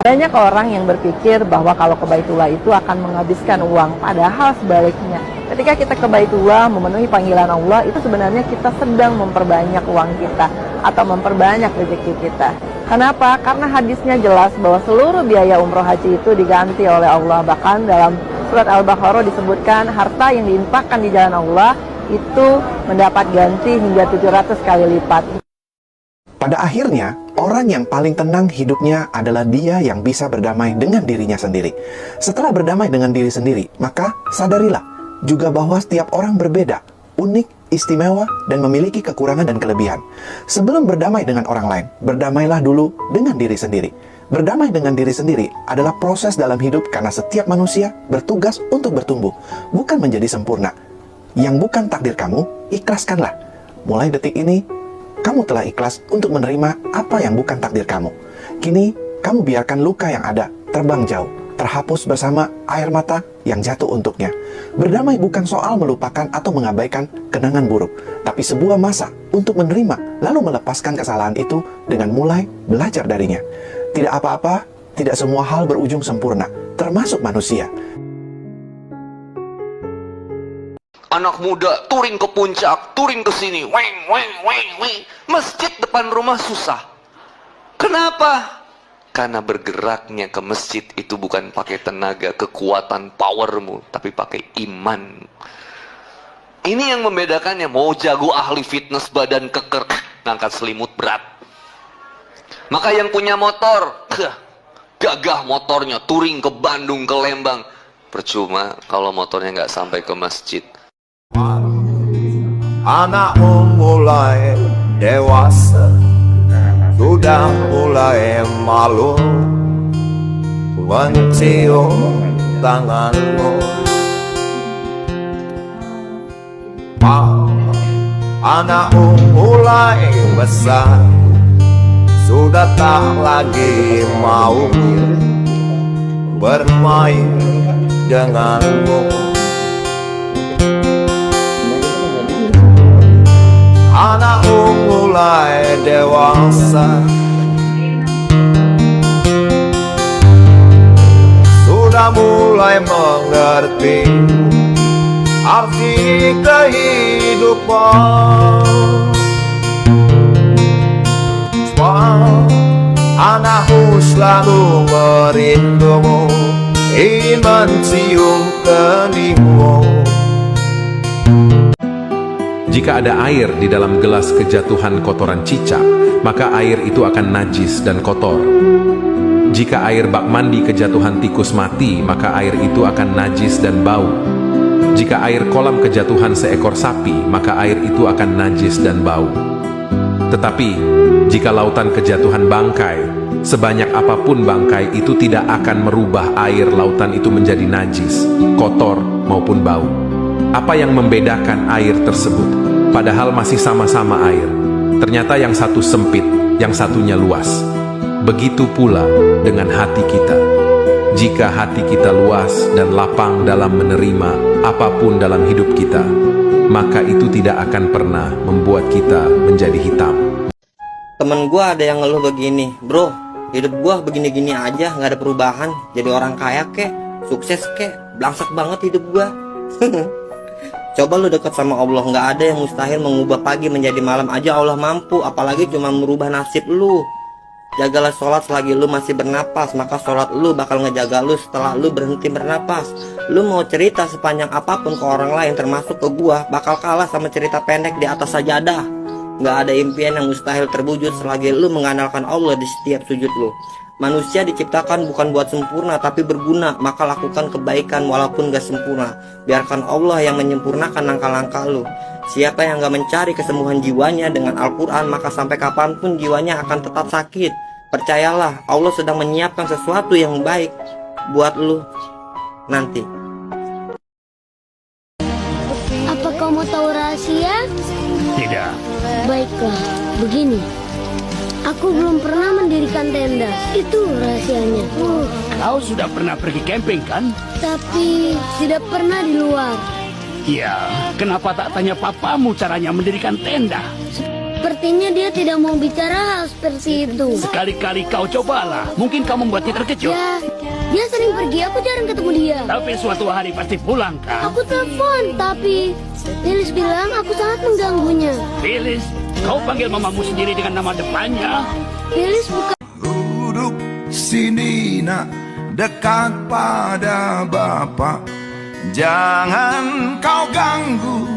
Banyak orang yang berpikir bahwa kalau ke Baitullah itu akan menghabiskan uang, padahal sebaliknya. Ketika kita ke Baitullah memenuhi panggilan Allah, itu sebenarnya kita sedang memperbanyak uang kita atau memperbanyak rezeki kita. Kenapa? Karena hadisnya jelas bahwa seluruh biaya umroh haji itu diganti oleh Allah. Bahkan dalam surat Al-Baqarah disebutkan harta yang diinfakkan di jalan Allah itu mendapat ganti hingga 700 kali lipat. Pada akhirnya, orang yang paling tenang hidupnya adalah dia yang bisa berdamai dengan dirinya sendiri. Setelah berdamai dengan diri sendiri, maka sadarilah juga bahwa setiap orang berbeda, unik, istimewa, dan memiliki kekurangan dan kelebihan. Sebelum berdamai dengan orang lain, berdamailah dulu dengan diri sendiri. Berdamai dengan diri sendiri adalah proses dalam hidup karena setiap manusia bertugas untuk bertumbuh, bukan menjadi sempurna. Yang bukan takdir kamu, ikhlaskanlah. Mulai detik ini, kamu telah ikhlas untuk menerima apa yang bukan takdir kamu. Kini, kamu biarkan luka yang ada terbang jauh, terhapus bersama air mata yang jatuh untuknya. Berdamai bukan soal melupakan atau mengabaikan kenangan buruk, tapi sebuah masa untuk menerima lalu melepaskan kesalahan itu dengan mulai belajar darinya. Tidak apa-apa, tidak semua hal berujung sempurna, termasuk manusia. Anak muda touring ke puncak, touring ke sini, weng. Masjid depan rumah susah. Kenapa? Karena bergeraknya ke masjid itu bukan pakai tenaga, kekuatan, powermu, tapi pakai iman. Ini yang membedakannya. Mau jago ahli fitness, badan keker, ngangkat selimut berat. Maka yang punya motor, gagah motornya, touring ke Bandung, ke Lembang. Percuma kalau motornya nggak sampai ke masjid. Anakmu mulai dewasa, sudah mulai malu mencium tanganmu. Anakmu mulai besar, sudah tak lagi mau bermain denganmu. Anakmu mulai dewasa, sudah mulai mengerti arti kehidupan. Anakmu selalu merindumu, ingin mencium keningmu. Jika ada air di dalam gelas kejatuhan kotoran cicak, maka air itu akan najis dan kotor. Jika air bak mandi kejatuhan tikus mati, maka air itu akan najis dan bau. Jika air kolam kejatuhan seekor sapi, maka air itu akan najis dan bau. Tetapi, jika lautan kejatuhan bangkai, sebanyak apapun bangkai itu tidak akan merubah air lautan itu menjadi najis, kotor, maupun bau. Apa yang membedakan air tersebut? Padahal masih sama-sama air. Ternyata yang satu sempit, yang satunya luas. Begitu pula dengan hati kita. Jika hati kita luas dan lapang dalam menerima apapun dalam hidup kita, maka itu tidak akan pernah membuat kita menjadi hitam. Temen gua ada yang ngeluh begini, bro, hidup gua begini-gini aja, nggak ada perubahan. Jadi orang kaya kek, sukses kek, blangsak banget hidup gua. Coba lu dekat sama Allah, nggak ada yang mustahil mengubah pagi menjadi malam aja Allah mampu, apalagi cuma merubah nasib lu. Jagalah sholat selagi lu masih bernapas, maka sholat lu bakal ngejaga lu setelah lu berhenti bernapas. Lu mau cerita sepanjang apapun ke orang lain, termasuk ke gua, bakal kalah sama cerita pendek di atas sajadah. Nggak ada impian yang mustahil terwujud selagi lu mengandalkan Allah di setiap sujud lu. Manusia diciptakan bukan buat sempurna tapi berguna, maka lakukan kebaikan walaupun gak sempurna. Biarkan Allah yang menyempurnakan langkah-langkah lu. Siapa yang gak mencari kesembuhan jiwanya dengan Al-Quran, maka sampai kapanpun jiwanya akan tetap sakit. Percayalah, Allah sedang menyiapkan sesuatu yang baik buat lu nanti. Apa kau mau tahu rahasia? Tidak. Baiklah, begini. Aku belum pernah mendirikan tenda. Itu rahasianya. Kau sudah pernah pergi camping kan? Tapi tidak pernah di luar. Ya, kenapa tak tanya papamu caranya mendirikan tenda? Seperti Sepertinya dia tidak mau bicara hal seperti itu. Sekali-kali kau cobalah. Mungkin kau membuatnya terkejut. Ya, dia sering pergi, aku jarang ketemu dia. Tapi suatu hari pasti pulang kan? Aku telepon, tapi Lilis bilang aku sangat mengganggunya. Lilis, kau panggil mamamu sendiri dengan nama depannya. Lilis bukan Duduk sini nak, dekat pada Bapak. Jangan kau ganggu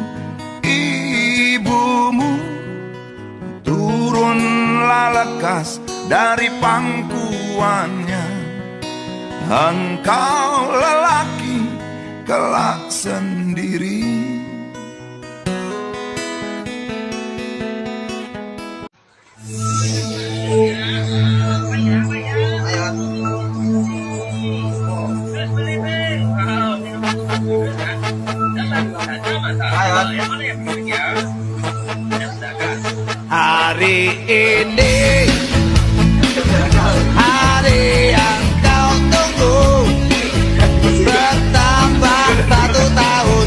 ibumu. Turunlah lekas dari pangkuannya. Engkau lelaki kelak sendiri. Hari ini hari yang kau tunggu, bertambah 1 tahun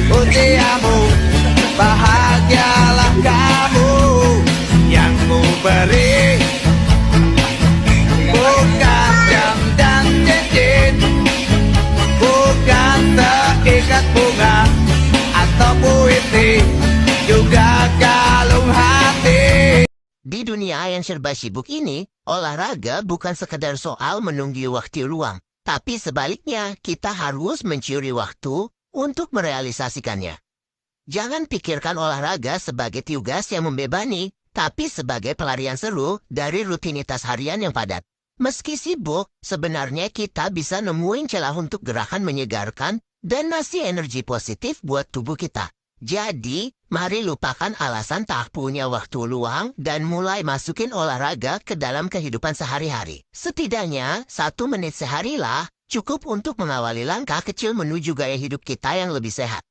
usiamu. Bahagialah kamu, yang ku beri bukan jam dan cincin, bukan seikat bunga atau puisi, juga kalung hati. Di dunia yang serba sibuk ini, olahraga bukan sekedar soal menunggu waktu luang, tapi sebaliknya kita harus mencuri waktu untuk merealisasikannya. Jangan pikirkan olahraga sebagai tugas yang membebani, tapi sebagai pelarian seru dari rutinitas harian yang padat. Meski sibuk, sebenarnya kita bisa nemuin celah untuk gerakan menyegarkan dan ngasih energi positif buat tubuh kita. Jadi, mari lupakan alasan tak punya waktu luang dan mulai masukin olahraga ke dalam kehidupan sehari-hari. Setidaknya, 1 menit sehari lah cukup untuk mengawali langkah kecil menuju gaya hidup kita yang lebih sehat.